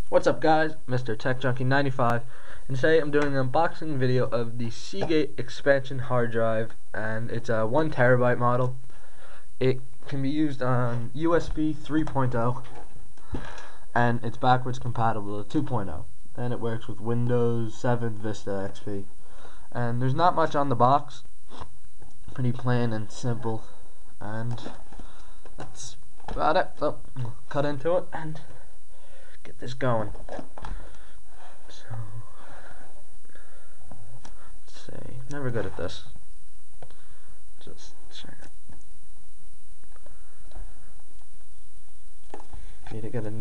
What's up guys, Mr. Tech Junkie 95, and today I'm doing an unboxing video of the Seagate expansion hard drive, and it's a 1 terabyte model. It can be used on USB 3.0 and it's backwards compatible to 2.0, and it works with Windows 7 Vista XP. And there's not much on the box, pretty plain and simple, and that's about it. So we'll cut into it and get this going. So let's see, never good at this. Just trying to need to get a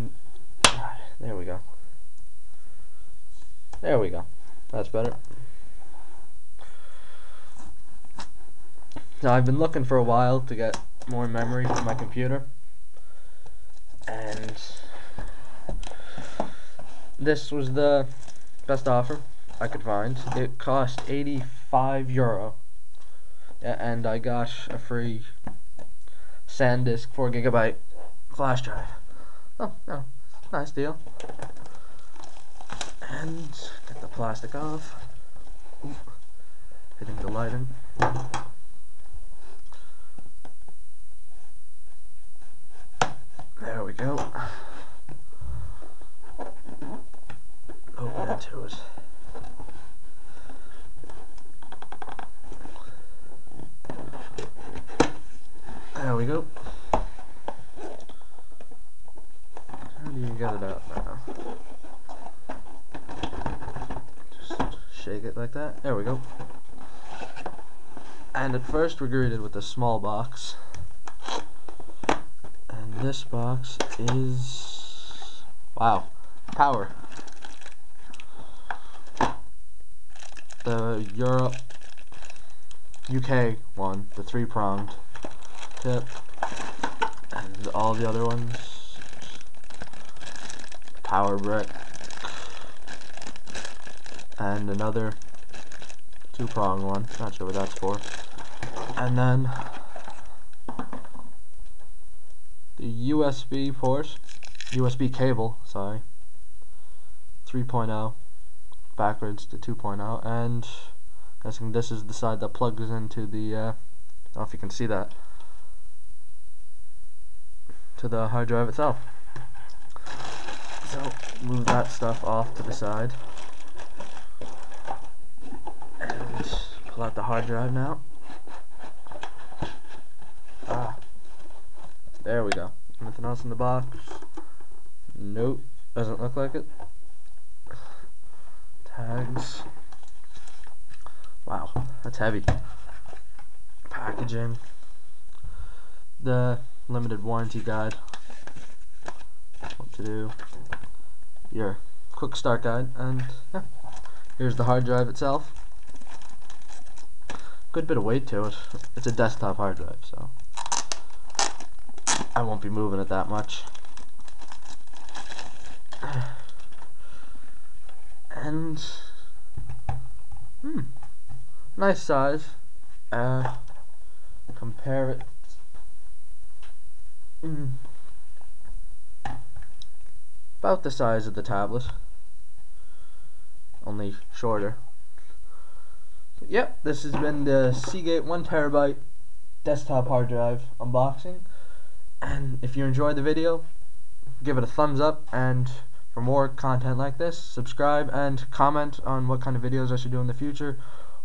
there we go. There we go. That's better. Now I've been looking for a while to get more memory for my computer, and this was the best offer I could find. It cost €85, and I got a free SanDisk 4GB flash drive. Oh, no, nice deal. And get the plastic off. Ooh, hitting the lighting. There we go. Open into it. There we go. How do you get it out now? Just shake it like that. There we go. And at first we're greeted with a small box. And this box is, wow, power. The Europe, UK one, the 3-pronged tip, and all the other ones, power brick, and another 2-pronged one, not sure what that's for, and then the USB port, USB cable, sorry, 3.0 backwards to 2.0, and I'm guessing this is the side that plugs into the, I don't know if you can see that, to the hard drive itself. So move that stuff off to the side and pull out the hard drive now. There we go. Anything else in the box? Nope, doesn't look like it. Tags. Wow, that's heavy. Packaging. The limited warranty guide. What to do. Your quick start guide, and yeah, here's the hard drive itself. Good bit of weight to it. It's a desktop hard drive, so I won't be moving it that much. And nice size. Compare it. About the size of the tablet, only shorter. So, yep, this has been the Seagate 1 terabyte desktop hard drive unboxing. And if you enjoyed the video, give it a thumbs up, and for more content like this, subscribe and comment on what kind of videos I should do in the future,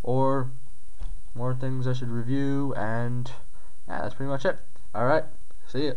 or more things I should review, and yeah, that's pretty much it. Alright, see ya.